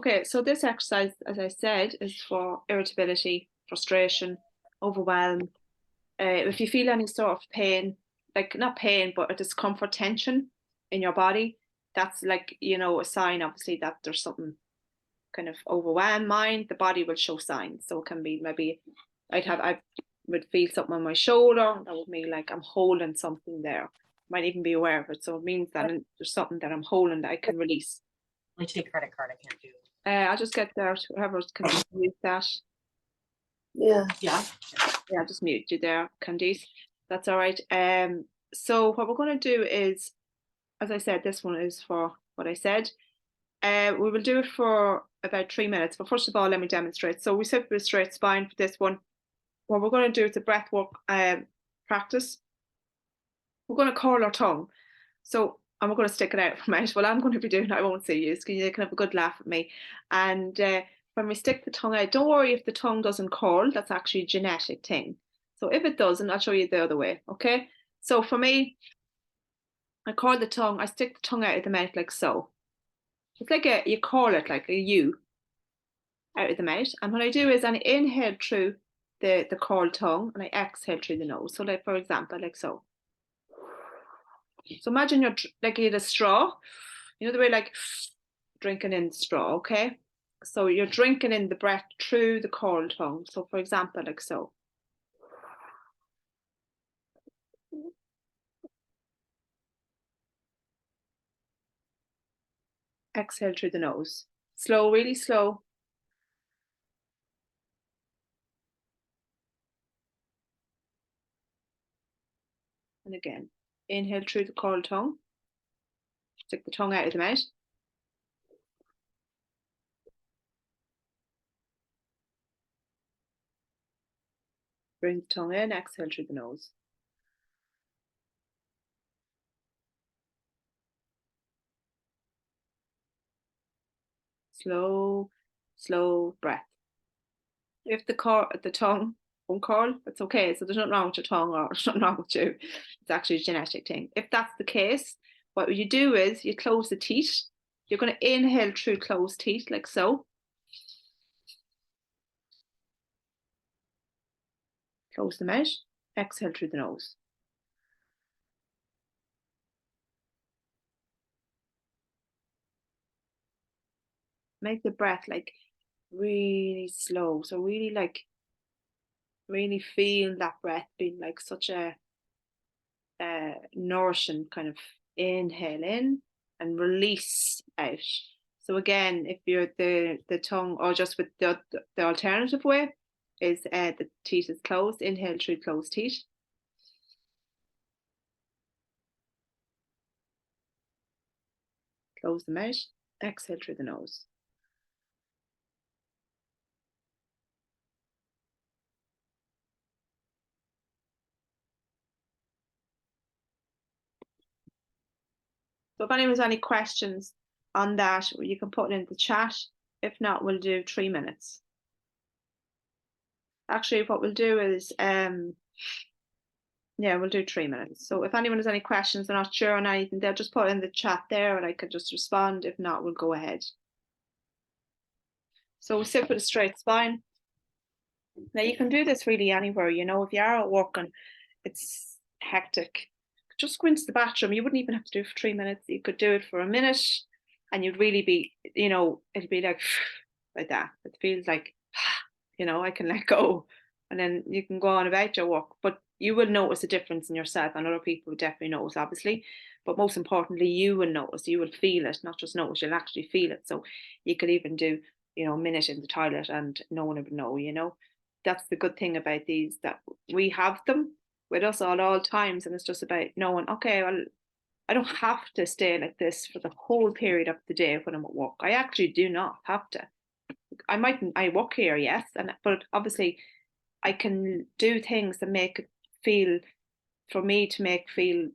Okay, so this exercise, as I said, is for irritability, frustration, overwhelm. If you feel any sort of pain, like not pain, but a discomfort, tension in your body, that's like, a sign, obviously, that there's something kind of overwhelmed mind. The body will show signs. So it can be maybe I would feel something on my shoulder. That would mean like I'm holding something there. Might even be aware of it. So it means that there's something that I'm holding that I can release. I take credit card. I can't do. I'll just get there. Whoever can mute that. Yeah. Yeah, I'll just mute you there, Candice. That's all right. So what we're going to do is, as I said, this one is for what I said. We will do it for about 3 minutes. But first of all, let me demonstrate. So we sit with a straight spine for this one. What we're going to do is a breath work practice. We're going to curl our tongue. So and we're going to stick it out from it. Well, I'm going to be doing, I won't see you, because you can have a good laugh at me. And when we stick the tongue out, don't worry if the tongue doesn't curl. That's actually a genetic thing. So if it doesn't, I'll show you the other way, okay? So for me, I curl the tongue, I stick the tongue out of the mouth like so. It's like you curl it like a U out of the mouth. And what I do is I inhale through the curled tongue and I exhale through the nose. So like, for example, like so. So imagine you're like you had a straw, the way like drinking in straw, okay? So you're drinking in the breath through the curled tongue. So for example, like so. Exhale through the nose. Slow, really slow. And again, inhale through the curled tongue. Stick the tongue out of the mouth. Bring the tongue in, exhale through the nose. Slow, slow breath. If the tongue won't curl, that's okay. So there's nothing wrong with your tongue or there's nothing wrong with you. It's actually a genetic thing. If that's the case, what you do is you close the teeth. You're going to inhale through closed teeth like so. Close the mouth, exhale through the nose. Make the breath like really slow. So really like, really feel that breath being like such a nourishing kind of inhale in and release out. So again, if you're the tongue or just with the alternative way is the teeth is closed, inhale through closed teeth. Close the mouth, exhale through the nose. So if anyone has any questions on that, you can put it in the chat. If not, we'll do 3 minutes. Actually, what we'll do is, yeah, we'll do 3 minutes. So if anyone has any questions, they're not sure on anything, they'll just put it in the chat there and I can just respond. If not, we'll go ahead. So we'll sit with a straight spine. Now you can do this really anywhere, if you are at work and it's hectic, just go into the bathroom. You wouldn't even have to do it for 3 minutes. You could do it for a minute and you'd really be, it'd be like that. It feels like, I can let go and then you can go on about your work. But you will notice a difference in yourself and other people will definitely notice, obviously. But most importantly, you will notice, you will feel it, not just notice, you'll actually feel it. So you could even do, a minute in the toilet and no one would know, That's the good thing about these, that we have them with us at all times. And it's just about knowing, okay, well, I don't have to stay like this for the whole period of the day when I'm at work. I actually do not have to. I work here, yes, but obviously I can do things that make it feel, for me to feel,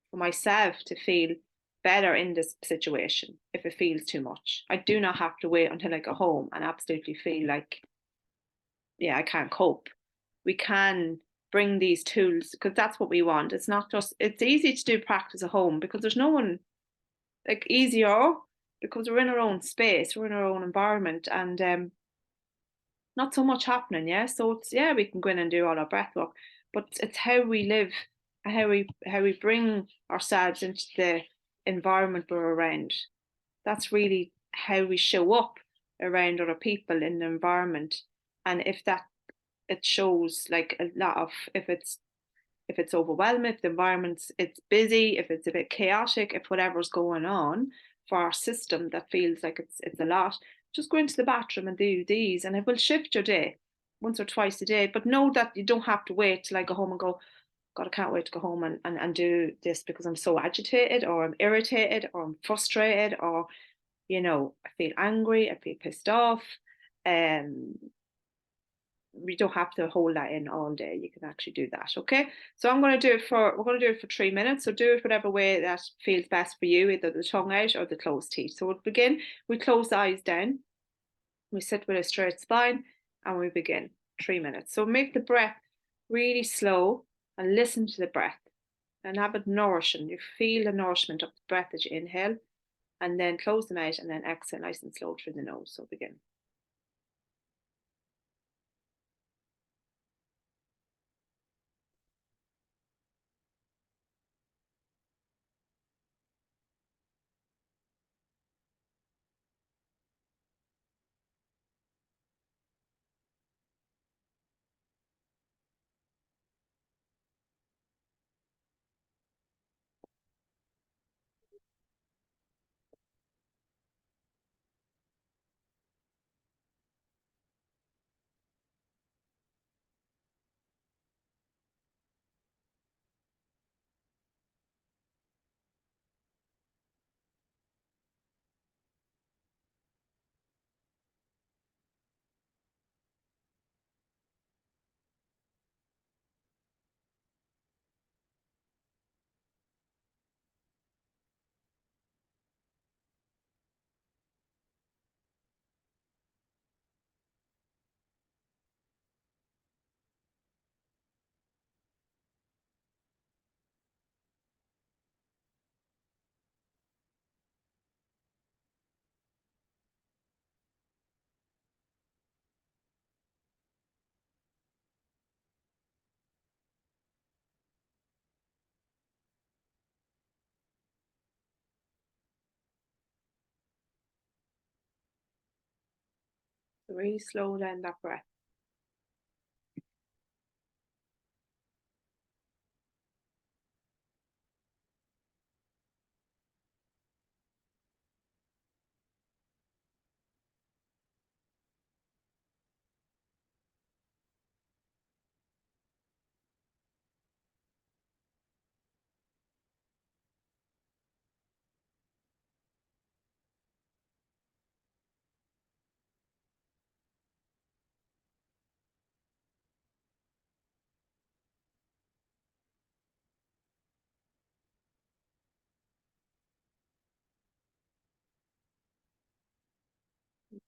for myself to feel better in this situation if it feels too much. I do not have to wait until I go home and absolutely feel like, yeah, I can't cope. We can bring these tools because that's what we want. It's not just, it's easy to do practice at home because there's no one, like easier because we're in our own space, we're in our own environment, and not so much happening. Yeah, so it's, yeah, we can go in and do all our breath work, but it's how we live, how we bring ourselves into the environment we're around. That's really how we show up around other people in the environment. And if that, it shows like a lot of, if it's overwhelming, if the environment's, it's busy, if it's a bit chaotic, if whatever's going on for our system that feels like it's a lot, just go into the bathroom and do these, and it will shift your day once or twice a day. But know that you don't have to wait till I go home and go, God, I can't wait to go home and do this because I'm so agitated, or I'm irritated, or I'm frustrated, or I feel angry, I feel pissed off. Um, we don't have to hold that in all day. You can actually do that. Okay. So we're going to do it for 3 minutes. So do it whatever way that feels best for you, either the tongue out or the closed teeth. So we'll begin. We close the eyes down. We sit with a straight spine and we begin 3 minutes. So make the breath really slow and listen to the breath and have it nourishing. You feel the nourishment of the breath as you inhale, and then close them out and then exhale nice and slow through the nose. So begin. So really slow down that breath.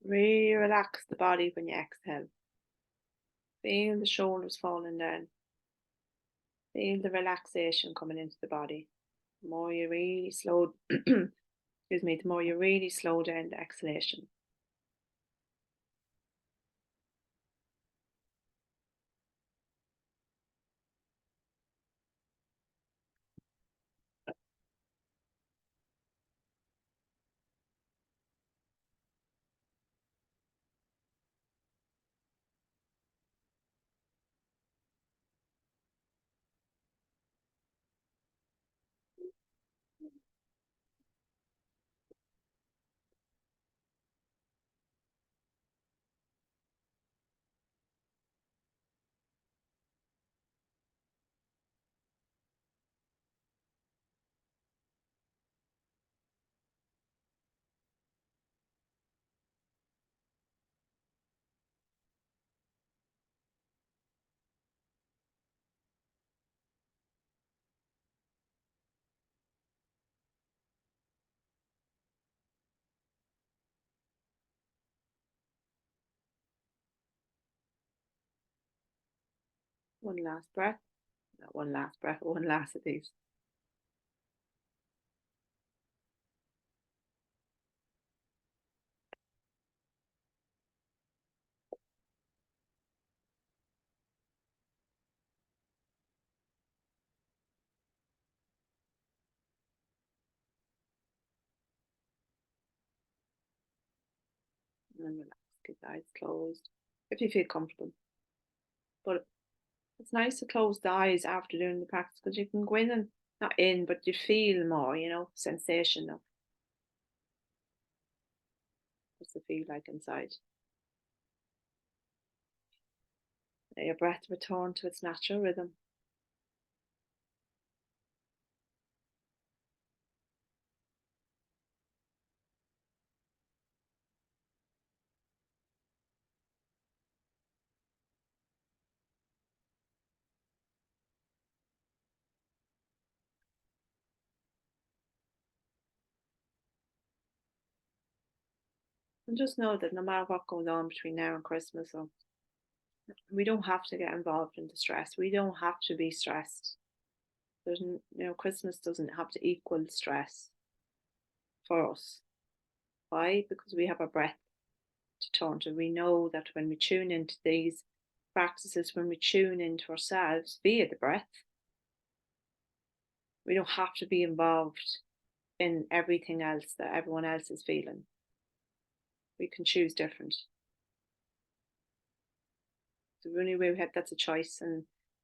Really relax the body when you exhale. Feel the shoulders falling down. Feel the relaxation coming into the body. The more you really slow, excuse me, the more you really slow down the exhalation. One last breath. Not one last breath, one last of these. and relax. Keep the eyes closed if you feel comfortable. But it's nice to close the eyes after doing the practice because you can go in and not in, but you feel more, sensation of what's it feel like inside. Let your breath return to its natural rhythm. And just know that no matter what goes on between now and Christmas, we don't have to get involved in the stress. We don't have to be stressed. Christmas doesn't have to equal stress for us. Why? Because we have a breath to turn to. We know that when we tune into these practices, when we tune into ourselves via the breath, we don't have to be involved in everything else that everyone else is feeling. We can choose different. The only way we have that's a choice, and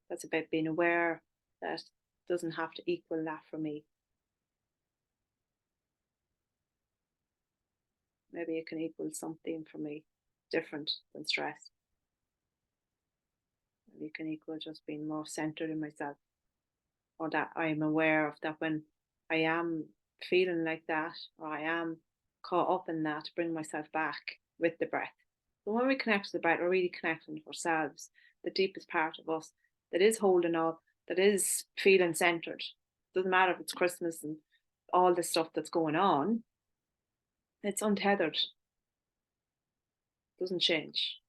that's about being aware that doesn't have to equal that for me. Maybe it can equal something for me different than stress. Maybe it can equal just being more centered in myself, or that I'm aware of that when I am feeling like that, or I am caught up in that, to bring myself back with the breath. But when we connect to the breath, we're really connecting to ourselves, the deepest part of us that is holding up, that is feeling centered. Doesn't matter if it's Christmas and all the stuff that's going on, it's untethered. Doesn't change.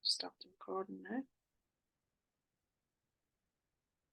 Stop the recording now.